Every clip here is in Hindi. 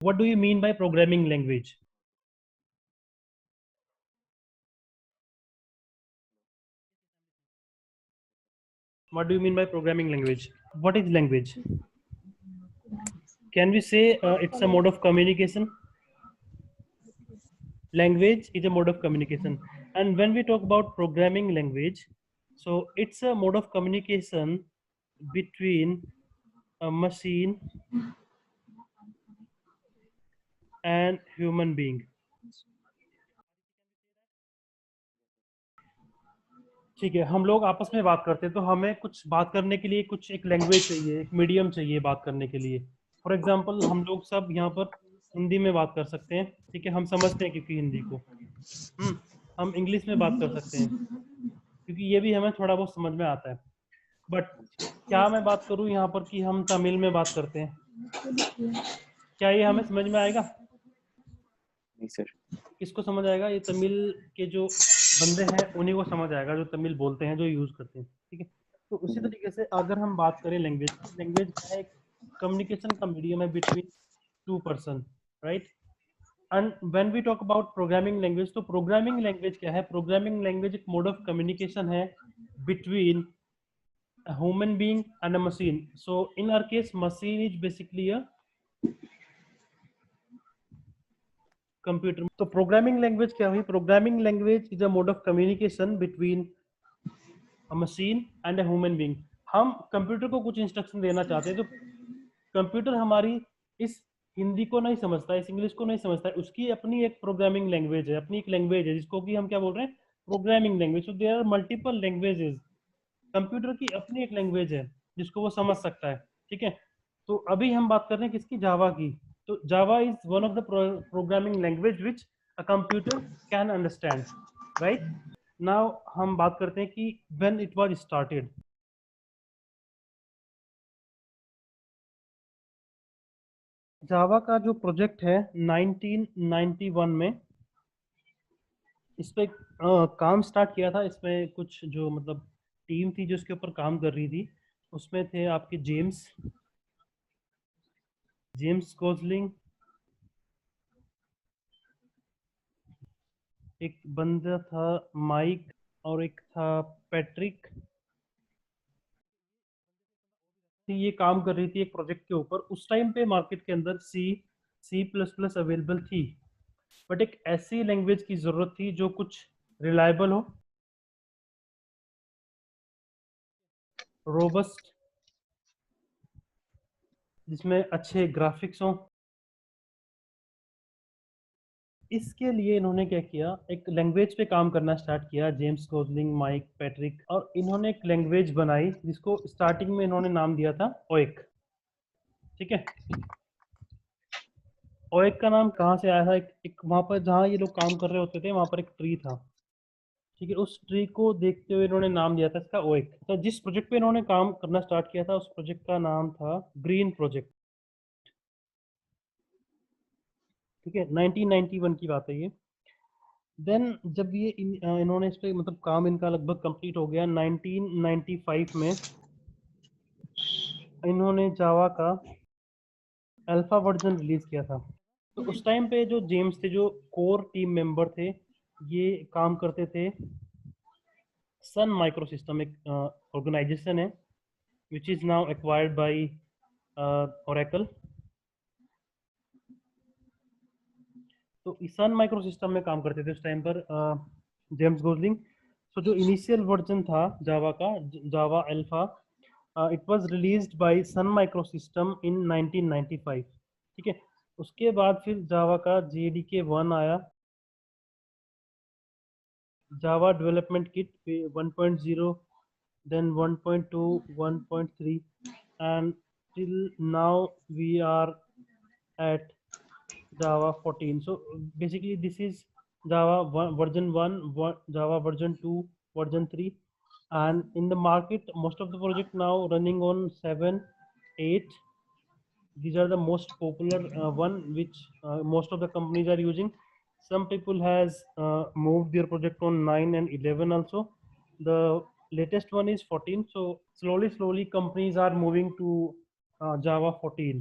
What do you mean by programming language? What do you mean by programming language? What is language? Can we say it's a mode of communication? Language is a mode of communication. And when we talk about programming language, so it's a mode of communication between a machine and human being. ठीक है, हम लोग आपस में बात करते हैं तो हमें कुछ बात करने के लिए कुछ एक लैंग्वेज चाहिए, एक मीडियम चाहिए बात करने के लिए। फॉर एग्जांपल हम लोग सब यहाँ पर हिंदी में बात कर सकते हैं, ठीक है, हम समझते हैं क्योंकि हिंदी को। हम इंग्लिश में बात कर सकते हैं क्योंकि ये भी हमें थोड़ा बहुत समझ में आता है। बट क्या मैं बात करूँ यहाँ पर कि हम तमिल में बात करते हैं, क्या ये हमें समझ में आएगा? नहीं सर। किसको समझ आएगा? ये तमिल के जो बंदे हैं उन्हीं को समझ आएगा, जो तमिल बोलते हैं, जो यूज करते हैं, ठीक है। तो उसी तरीके से अगर हम बात करें लैंग्वेज, लैंग्वेज क्या है? कम्युनिकेशन का मीडियम है between two person, right. And when we talk about programming language, तो प्रोग्रामिंग लैंग्वेज क्या है? प्रोग्रामिंग लैंग्वेज एक मोड ऑफ कम्युनिकेशन है between a human being and a machine. So in our case, machine is basically a computer. तो प्रोग्रामिंग लैंग्वेज क्या हुई? Programming language is a mode of communication between a machine and a human being. हम कंप्यूटर को कुछ इंस्ट्रक्शन देना चाहते हैं तो कंप्यूटर हमारी इस हिंदी को नहीं समझता है, इस इंग्लिश को नहीं समझता है, उसकी अपनी एक प्रोग्रामिंग लैंग्वेज है, अपनी एक लैंग्वेज है जिसको कि हम क्या बोल रहे हैं? Programming language. So there are multiple languages. Computer की अपनी एक लैंग्वेज है जिसको वो समझ सकता है, ठीक है। तो अभी हम बात कर रहे हैं किसकी? जावा की। तो Java is one of the programming language which a computer can understand, right. Now हम बात करते हैं कि व्हेन इट वाज स्टार्टेड। जावा का जो प्रोजेक्ट है 1991 में इस पे काम स्टार्ट किया था। इसमें कुछ जो मतलब टीम थी जो इसके ऊपर काम कर रही थी, उसमें थे आपके जेम्स जेम्स गोसलिंग, एक बंदा था माइक, और एक था पैट्रिक। ये काम कर रही थी एक प्रोजेक्ट के ऊपर। उस टाइम पे मार्केट के अंदर सी प्लस प्लस अवेलेबल थी, बट एक ऐसी लैंग्वेज की जरूरत थी जो कुछ रिलायबल हो, रोबस्ट, जिसमें अच्छे ग्राफिक्स हो। इसके लिए इन्होंने क्या किया? एक लैंग्वेज पे काम करना स्टार्ट किया, जेम्स गोसलिंग, माइक, पैट्रिक, और इन्होंने एक लैंग्वेज बनाई जिसको स्टार्टिंग में इन्होंने नाम दिया था ओएक, ठीक है। ओएक का नाम कहाँ से आया था? एक वहां पर जहाँ ये लोग काम कर रहे होते थे वहां पर एक ट्री था, ठीक है। उस ट्री को देखते हुए इन्होंने नाम दिया था इसका ओएक। तो जिस प्रोजेक्ट पे इन्होंने काम करना स्टार्ट किया था उस प्रोजेक्ट का नाम था ग्रीन प्रोजेक्ट, ठीक है। 1991 की बात है ये। देन जब ये इन्होंने इस पे मतलब काम इनका लगभग कंप्लीट हो गया, 1995 में इन्होंने जावा का अल्फा वर्जन रिलीज किया था। तो उस टाइम पे जो जेम्स थे, जो कोर टीम मेंबर थे, ये काम करते थे सन माइक्रो सिस्टम, एक ऑर्गेनाइजेशन है which is now acquired by Oracle. तो सन माइक्रो सिस्टम में काम करते थे उस टाइम पर जेम्स गोसलिंग। सो जो इनिशियल वर्जन था जावा का, Java alpha, it was released by Sun micro system in 1995, ठीक है। उसके बाद फिर जावा का जेडीके 1 आया, Java development kit 1.0, then 1.2, 1.3, and till now we are at Java 14. So basically this is Java version 1, Java version 2, version 3, and in the market most of the project now running on 7, 8. These are the most popular one which most of the companies are using. Some people has moved their project on 9 and 11 also. The latest one is 14. So slowly companies are moving to Java 14.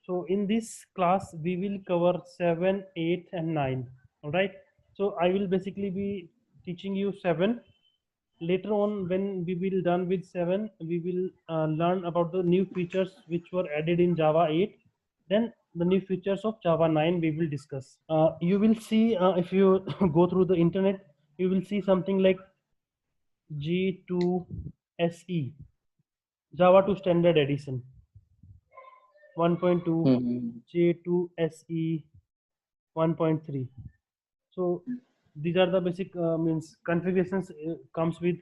So in this class we will cover 7, 8 and 9. All right, so I will basically be teaching you 7. Later on, when we will done with 7, we will learn about the new features which were added in Java 8. Then the new features of Java 9 we will discuss. You will see, if you go through the internet, you will see something like J2SE, Java 2 Standard Edition 1.2, Mm-hmm. J2SE 1.3. So these are the basic means configurations comes with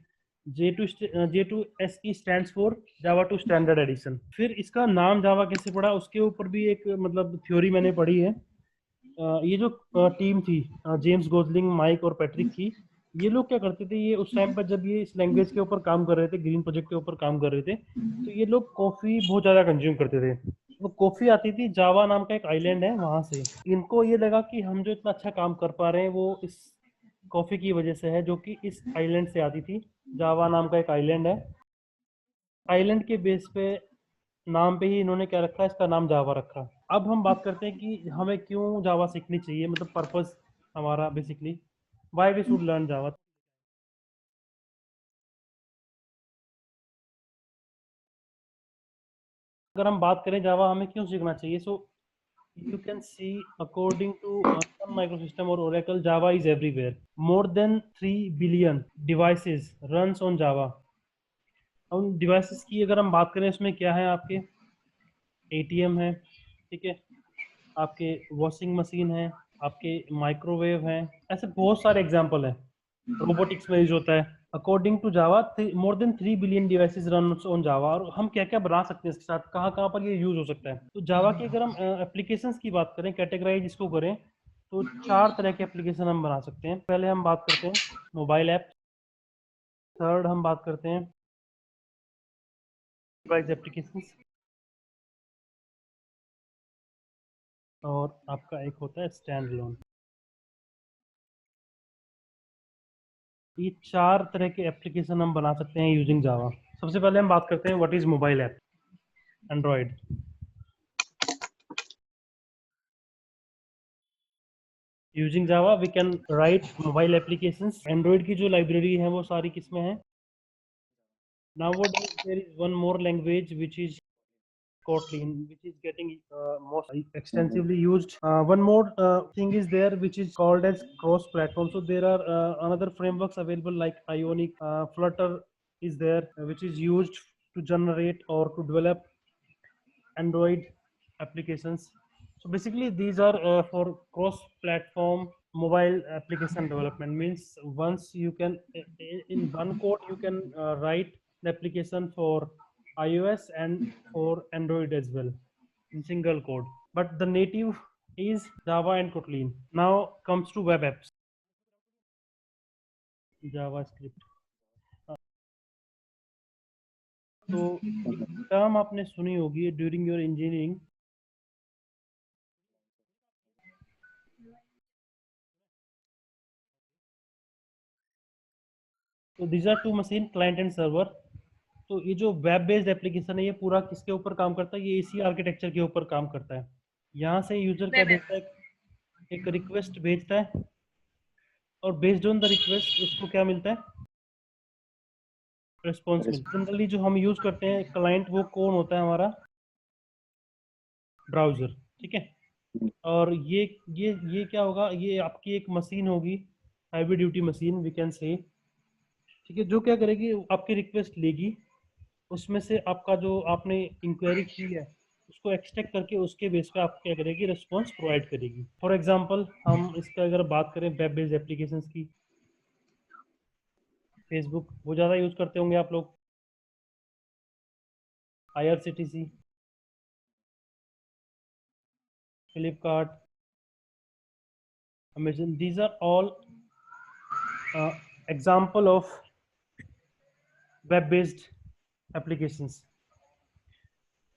J2 J2SE stands for Java 2 Standard Edition. फिर इसका नाम जावा कैसे पड़ा, उसके ऊपर भी एक मतलब थ्योरी मैंने पढ़ी है. ये जो टीम थी जेम्स गोजलिंग, माइक और पैट्रिक की, ये लोग क्या करते थे, ये उस टाइम पर जब ये इस लैंग्वेज के ऊपर काम कर रहे थे, ग्रीन प्रोजेक्ट के ऊपर काम कर रहे थे, तो ये लोग कॉफी बहुत ज्यादा कंज्यूम करते थे. वो कॉफी आती थी जावा नाम का एक आइलैंड है वहां से. इनको ये लगा कि हम जो इतना अच्छा काम कर पा रहे हैं वो इस कॉफी की वजह से है, जो कि इस आइलैंड से आती थी. जावा नाम का एक आइलैंड है. आइलैंड के बेस पे नाम पे ही इन्होंने क्या रखा, इसका नाम जावा रखा. अब हम बात करते हैं कि हमें क्यों जावा सीखनी चाहिए, मतलब पर्पस हमारा basically why we should learn Java. अगर हम बात करें जावा हमें क्यों सीखना चाहिए, सो you can see according to Sun Microsystem or Oracle, Java is everywhere. More than 3 billion devices runs on Java. उन डिवाइसेस की अगर हम बात करें, उसमें क्या है, आपके एटीएम है, ठीक है, आपके वॉशिंग मशीन है, आपके माइक्रोवेव है, ऐसे बहुत सारे एग्जांपल हैं. रोबोटिक्स में यूज होता है. According to Java more than 3 billion devices run on Java. और हम क्या क्या बना सकते हैं इसके साथ, कहाँ कहाँ पर ये यूज हो सकता है. तो जावा की अगर हम एप्लीकेशंस की बात करें, कैटेगराइज इसको करें, तो 4 तरह के एप्लीकेशन हम बना सकते हैं. पहले हम बात करते हैं मोबाइल ऐप. थर्ड हम बात करते हैं डिवाइस एप्लीकेशंस. और आपका एक होता है स्टैंड अलोन. ये 4 तरह के एप्लीकेशन हम बना सकते हैं यूजिंग जावा. सबसे पहले हम बात करते हैं what is mobile app. Android. Using Java we can write mobile applications. Android की जो लाइब्रेरी है वो सारी किसमें है. Nowadays there is one more language which is Kotlin, which is getting most extensively used. One more thing is there which is called as cross platform. So there are another frameworks available like Ionic, Flutter is there, which is used to generate or to develop Android applications. So basically these are for cross platform mobile application development. Means once you can in one code you can write the application for iOS and for Android as well in single code, but the native is Java and Kotlin. Now comes to web apps. JavaScript. तो टर्म आपने सुनी होगी ड्यूरिंग योर इंजीनियरिंग. तो these are two machine, client and server. तो ये जो वेब बेस्ड एप्लीकेशन है ये पूरा किसके ऊपर काम करता है, ये इसी आर्किटेक्चर के ऊपर काम करता है. यहाँ से यूजर क्या भेजता है, एक रिक्वेस्ट भेजता है, और बेस्ड ऑन द रिक्वेस्ट उसको क्या मिलता है, रिस्पॉन्स मिलता है. जनरली जो हम यूज करते हैं क्लाइंट, वो कौन होता है, हमारा ब्राउजर, ठीक है. और ये क्या होगा, ये आपकी एक मशीन होगी, heavy duty machine we can say, ठीक है, जो क्या करेगी, आपकी रिक्वेस्ट लेगी, उसमें से आपका जो आपने इंक्वायरी की है उसको एक्सट्रैक्ट करके उसके बेस पे आपको क्या करेगी, रिस्पॉन्स प्रोवाइड करेगी. फॉर एग्जांपल हम इसका अगर बात करें वेब बेस्ड एप्लीकेशंस की, फेसबुक वो ज़्यादा यूज़ करते होंगे आप लोग, IRCTC, Flipkart, Amazon, these are all example of web based applications.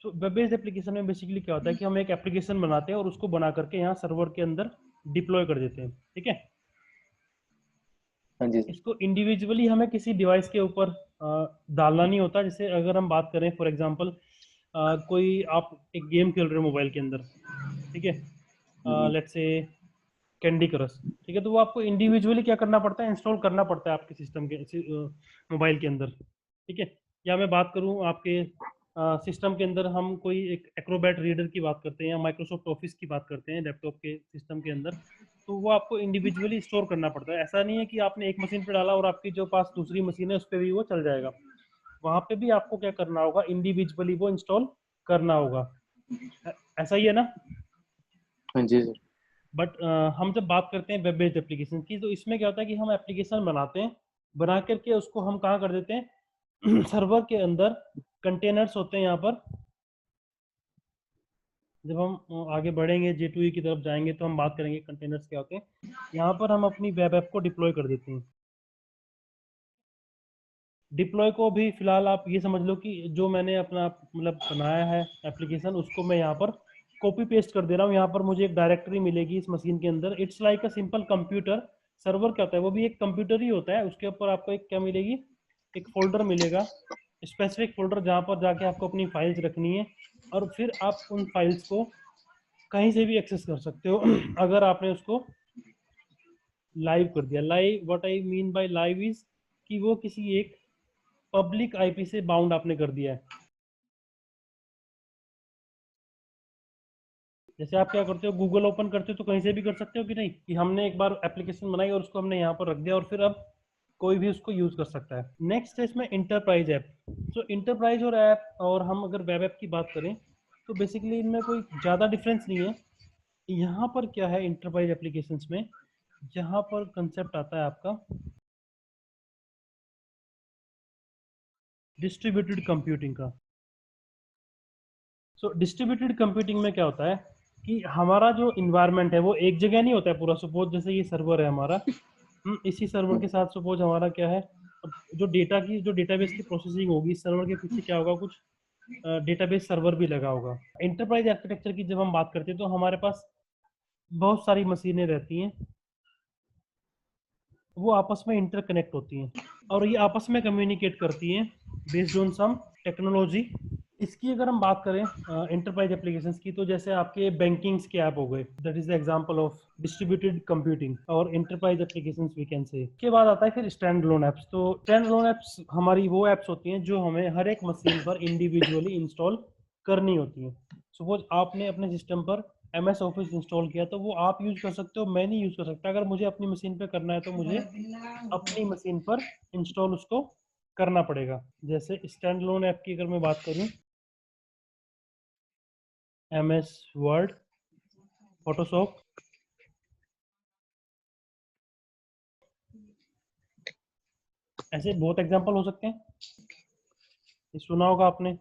तो वेब बेस्ड एप्लीकेशन में बेसिकली क्या होता है कि हम एक एप्लीकेशन बनाते हैं और उसको बना करके यहाँ सर्वर के अंदर डिप्लॉय कर देते हैं, ठीक है. हाँ जी. इसको इंडिविजुअली हमें किसी डिवाइस के ऊपर डालना नहीं होता. जैसे अगर हम बात करें फॉर एग्जांपल कोई आप एक गेम खेल रहे हो मोबाइल के अंदर, ठीक है, लेट्स से कैंडी क्रश, ठीक है, तो वो आपको इंडिविजुअली क्या करना पड़ता है, इंस्टॉल करना पड़ता है आपके सिस्टम के मोबाइल के अंदर, ठीक है। या मैं बात करूं आपके सिस्टम के अंदर, हम कोई एक एक्रोबैट रीडर की बात करते हैं या माइक्रोसॉफ्ट ऑफिस की बात करते हैं लैपटॉप के सिस्टम के अंदर, तो वो आपको इंडिविजुअली स्टोर करना पड़ता है। ऐसा नहीं है कि आपने एक मशीन पे डाला और आपकी जो पास दूसरी मशीन है उस पर भी वो चल जाएगा, वहां पे भी आपको क्या करना होगा, इंडिविजुअली वो इंस्टॉल करना होगा। ऐसा ही है ना। हाँ जी सर। बट हम जब बात करते हैं वेब बेस्ड एप्लीकेशन की, तो इसमें क्या होता है कि हम एप्लीकेशन बनाते हैं, बना करके उसको हम कहाँ कर देते हैं सर्वर के अंदर कंटेनर्स होते हैं यहाँ पर। जब हम आगे बढ़ेंगे J2E की तरफ जाएंगे तो हम बात करेंगे कंटेनर्स क्या होते हैं। यहाँ पर हम अपनी वेब ऐप को डिप्लॉय कर देते हैं। डिप्लॉय को भी फिलहाल आप ये समझ लो कि जो मैंने अपना मतलब बनाया है एप्लीकेशन, उसको मैं यहाँ पर कॉपी पेस्ट कर दे रहा हूँ। यहाँ पर मुझे एक डायरेक्टरी मिलेगी इस मशीन के अंदर। It's like a simple computer. Server क्या होता है, वो भी एक कंप्यूटर ही होता है। उसके ऊपर आपको एक क्या मिलेगी, एक फोल्डर मिलेगा, स्पेसिफिक फोल्डर, जहाँ पर जाके आपको अपनी फाइल्स रखनी है, और फिर आप उन फाइल्स को कहीं से भी एक्सेस कर सकते हो अगर आपने उसको लाइव कर दिया। Live, what I mean by live is कि वो किसी एक पब्लिक आईपी से बाउंड आपने कर दिया है। जैसे आप क्या करते हो, गूगल ओपन करते हो तो कहीं से भी कर सकते हो कि नहीं, कि हमने एक बार एप्लीकेशन बनाई और उसको हमने यहाँ पर रख दिया और फिर अब कोई भी उसको यूज कर सकता है। नेक्स्ट है इसमें इंटरप्राइज ऐप। तो इंटरप्राइज और ऐप, और हम अगर वेब ऐप की बात करें तो बेसिकली इनमें कोई ज़्यादा डिफरेंस नहीं है। यहाँ पर क्या है इंटरप्राइज एप्लीकेशंस में, यहाँ पर कंसेप्ट आता है आपका डिस्ट्रीब्यूटेड कंप्यूटिंग का। सो डिस्ट्रीब्यूटेड कंप्यूटिंग में क्या होता है कि हमारा जो इन्वायरमेंट है वो एक जगह नहीं होता है पूरा। सपोज जैसे ये सर्वर है हमारा, इसी सर्वर के साथ सपोज हमारा क्या है, अब जो डेटा की, जो डेटाबेस की प्रोसेसिंग होगी, इस सर्वर के पीछे क्या होगा, कुछ डेटाबेस सर्वर भी लगा होगा। एंटरप्राइज आर्किटेक्चर की जब हम बात करते हैं तो हमारे पास बहुत सारी मशीनें रहती हैं, वो आपस में इंटरकनेक्ट होती हैं और ये आपस में कम्युनिकेट करती हैं बेस्ड ऑन सम टेक्नोलॉजी। इसकी अगर हम बात करें एंटरप्राइज एप्लीकेशंस की, तो जैसे आपके बैंकिंग्स के ऐप हो गए, that is the example of distributed computing और enterprise applications we can say. के बाद आता है फिर स्टैंड लोन एप्स। तो स्टैंड लोन एप्स हमारी वो एप्स होती हैं जो हमें हर एक मशीन पर इंडिविजुअली इंस्टॉल करनी होती हैं। सपोज आपने अपने सिस्टम पर MS ऑफिस इंस्टॉल किया तो वो आप यूज कर सकते हो, मैं नहीं यूज कर सकता। अगर मुझे अपनी मशीन पे करना है तो मुझे अपनी मशीन पर इंस्टॉल उसको करना पड़ेगा। जैसे स्टैंड लोन ऐप की अगर मैं बात करूं, MS वर्ड, फोटोशॉप, ऐसे बहुत एग्जांपल हो सकते हैं, ये सुना होगा आपने।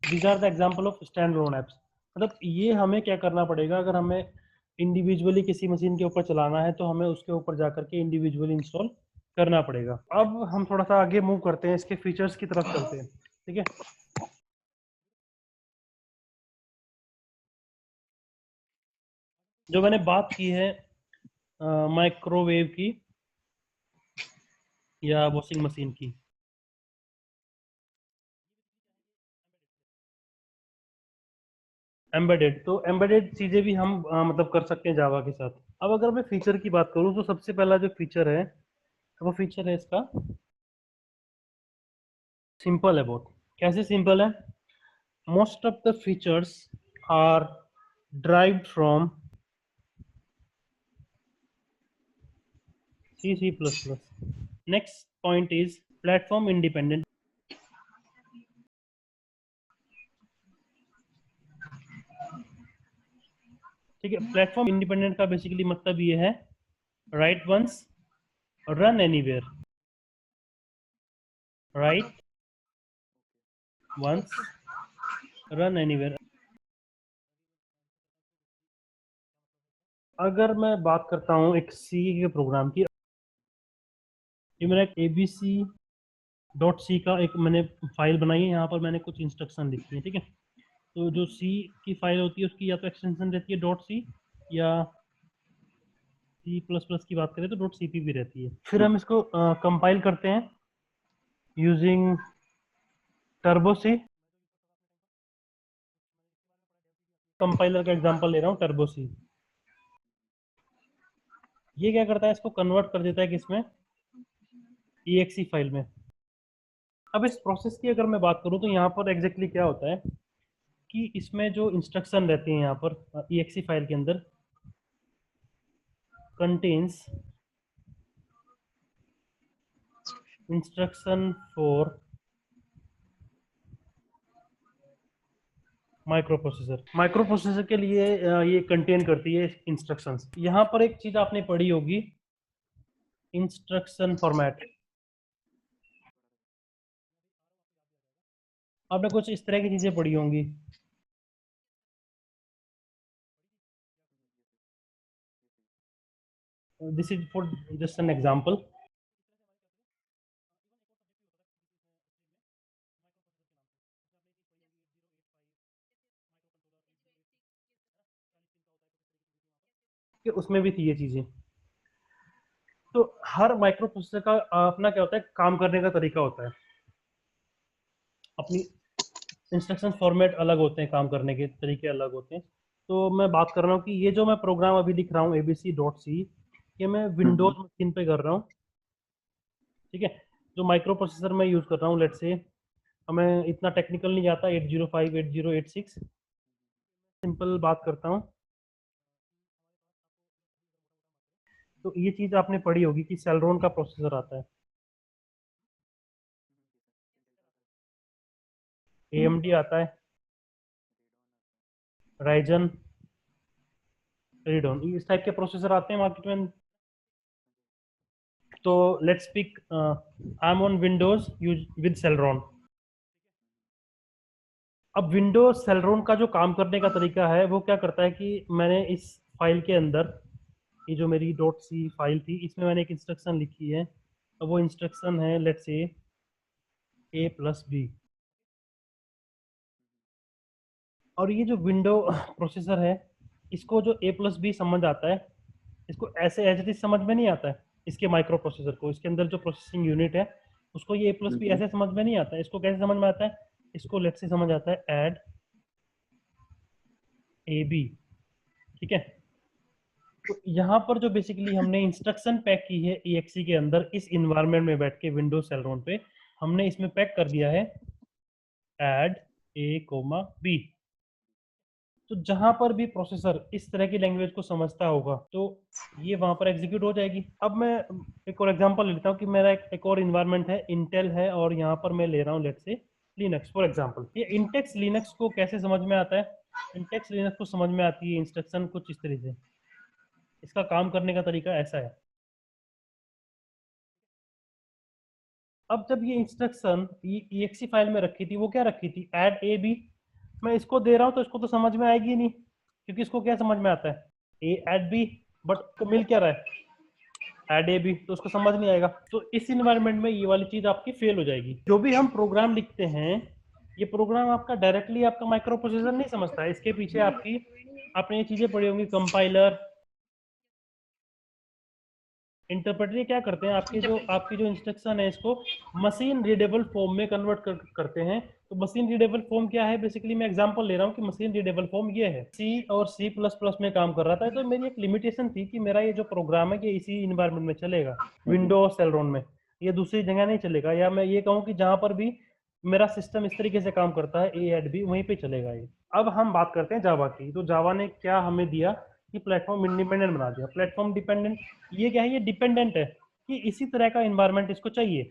These are the example of stand loan apps. मतलब ये हमें क्या करना पड़ेगा, अगर हमें इंडिविजुअली किसी मशीन के ऊपर चलाना है तो हमें उसके ऊपर जाकर के इंडिविजुअली इंस्टॉल करना पड़ेगा। अब हम थोड़ा सा आगे मूव करते हैं, इसके फीचर्स की तरफ चलते हैं, ठीक है। जो मैंने बात की है माइक्रोवेव की या वॉशिंग मशीन की, एम्बेडेड, तो एम्बेडेड चीजें भी हम मतलब कर सकते हैं जावा के साथ। अब अगर मैं फीचर की बात करूं तो सबसे पहला जो फीचर है वो फीचर है इसका सिंपल है बहुत। कैसे सिंपल है, most of the features are derived from C++। next point is platform independent। ठीक है, प्लेटफॉर्म इंडिपेंडेंट का बेसिकली मतलब ये है write once, run anywhere, write once, run anywhere. अगर मैं बात करता हूँ एक सी के प्रोग्राम की, ये मैंने एक abc.c का एक मैंने फाइल बनाई है, यहाँ पर मैंने कुछ इंस्ट्रक्शन लिखी है, ठीक है। तो जो सी की फाइल होती है उसकी या तो एक्सटेंशन रहती है .c, या C++ की बात करें तो .cp भी रहती है। फिर हम इसको कंपाइल करते हैं यूजिंग टर्बो सी। कंपाइलर का एग्जांपल ले रहा हूँ, टर्बो सी। ये क्या करता है, इसको कन्वर्ट कर देता है किसमें, EXE फाइल में। अब इस प्रोसेस की अगर मैं बात करूँ तो यहाँ पर एग्जैक्टली क्या होता है कि इसमें जो इंस्ट्रक्शन रहती हैं यहाँ पर EXE फाइल के अंदर, contains instruction for micro processor के लिए ये कंटेन करती है इंस्ट्रक्शंस। यहाँ पर एक चीज आपने पढ़ी होगी, इंस्ट्रक्शन फॉर्मेट। आपने कुछ इस तरह की चीजें पढ़ी होंगी। This is for just an example. कि उसमें भी थी ये चीजें। तो हर माइक्रो प्रोसेसर का अपना क्या होता है, काम करने का तरीका होता है, अपनी इंस्ट्रक्शन फॉर्मेट अलग होते हैं, काम करने के तरीके अलग होते हैं। तो मैं बात कर रहा हूँ कि ये जो मैं प्रोग्राम अभी लिख रहा हूँ abc.c, ये मैं विंडोज मशीन पे कर रहा हूँ, ठीक है। जो माइक्रो प्रोसेसर मैं यूज कर रहा हूँ, लेट्स से हमें इतना टेक्निकल नहीं जाता, 805 8086, सिंपल बात करता हूँ। तो ये चीज आपने पढ़ी होगी कि सेलरॉन का प्रोसेसर आता है, AMD आता है, राइजन, रेडॉन, इस टाइप के प्रोसेसर आते हैं मार्केट में। तो let's pick, I am on Windows use with Celeron. अब विंडोज सेलरॉन का जो काम करने का तरीका है वो क्या करता है कि मैंने इस फाइल के अंदर, ये जो मेरी डॉट सी फाइल थी, इसमें मैंने एक इंस्ट्रक्शन लिखी है। अब वो इंस्ट्रक्शन है लेट्स से A+B। और ये जो विंडो प्रोसेसर है, इसको जो A+B समझ आता है, इसको ऐसे एज इट इज समझ में नहीं आता है। इसके माइक्रो प्रोसेसर को, इसके अंदर जो प्रोसेसिंग यूनिट है, उसको ये A+B ऐसे समझ में नहीं आता है। इसको कैसे समझ में आता है, इसको लेट्स से समझ आता है ऐड AB, ठीक है। तो यहाँ पर जो बेसिकली हमने इंस्ट्रक्शन पैक की है EXE के अंदर, इस इन्वायरमेंट में बैठ के विंडोज सेलरॉन पे हमने इसमें पैक कर दिया है ऐड A, B। तो जहां पर भी प्रोसेसर इस तरह की लैंग्वेज को समझता होगा तो ये वहां पर एग्जीक्यूट हो जाएगी। अब मैं एक और एग्जांपल लेता हूँ कि मेरा एक और इन्वायरमेंट है, इंटेल है, और यहाँ पर मैं ले रहा हूँ let's say Linux for example. ये इंटेक्स लिनक्स को कैसे समझ में आता है, इंटेक्स लिनक्स को समझ में आती है इंस्ट्रक्शन कुछ इस तरह से, इसका काम करने का तरीका ऐसा है। अब जब ये इंस्ट्रक्शन EXE फाइल में रखी थी, वो क्या रखी थी, ऐड AB। मैं इसको दे रहा हूँ तो इसको तो समझ में आएगी नहीं, क्योंकि इसको क्या समझ में आता है, A@B, बट तो मिल क्या रहा है, ऐड AB, तो उसको समझ नहीं आएगा। तो इस इन्वायरमेंट में ये वाली चीज आपकी फेल हो जाएगी। जो भी हम प्रोग्राम लिखते हैं, ये प्रोग्राम आपका डायरेक्टली आपका माइक्रो प्रोसेसर नहीं समझता है, इसके पीछे आपने ये चीजें पढ़ी होंगी, कंपाइलर, इंटरप्रेटर। ये क्या करते हैं, आपकी जो इंस्ट्रक्शन है इसको मशीन रीडेबल फॉर्म में कन्वर्ट करते हैं। तो मशीन रीडेबल फॉर्म क्या है, बेसिकली मैं एग्जांपल ले रहा हूँ कि मशीन रीडेबल फॉर्म ये है। C और C++ में काम कर रहा था, तो मेरी एक लिमिटेशन थी कि मेरा ये जो प्रोग्राम है ये इसी इन्वायरमेंट में चलेगा, विंडोज सेलरॉन में, ये दूसरी जगह नहीं चलेगा। या मैं ये कहूँ कि जहां पर भी मेरा सिस्टम इस तरीके से काम करता है A@B, वहीं पे चलेगा ये। अब हम बात करते हैं जावा की। तो जावा ने क्या हमें दिया कि प्लेटफॉर्म इंडिपेंडेंट बना दिया। प्लेटफॉर्म डिपेंडेंट, ये क्या है, ये डिपेंडेंट है कि इसी तरह का इन्वायरमेंट इसको चाहिए।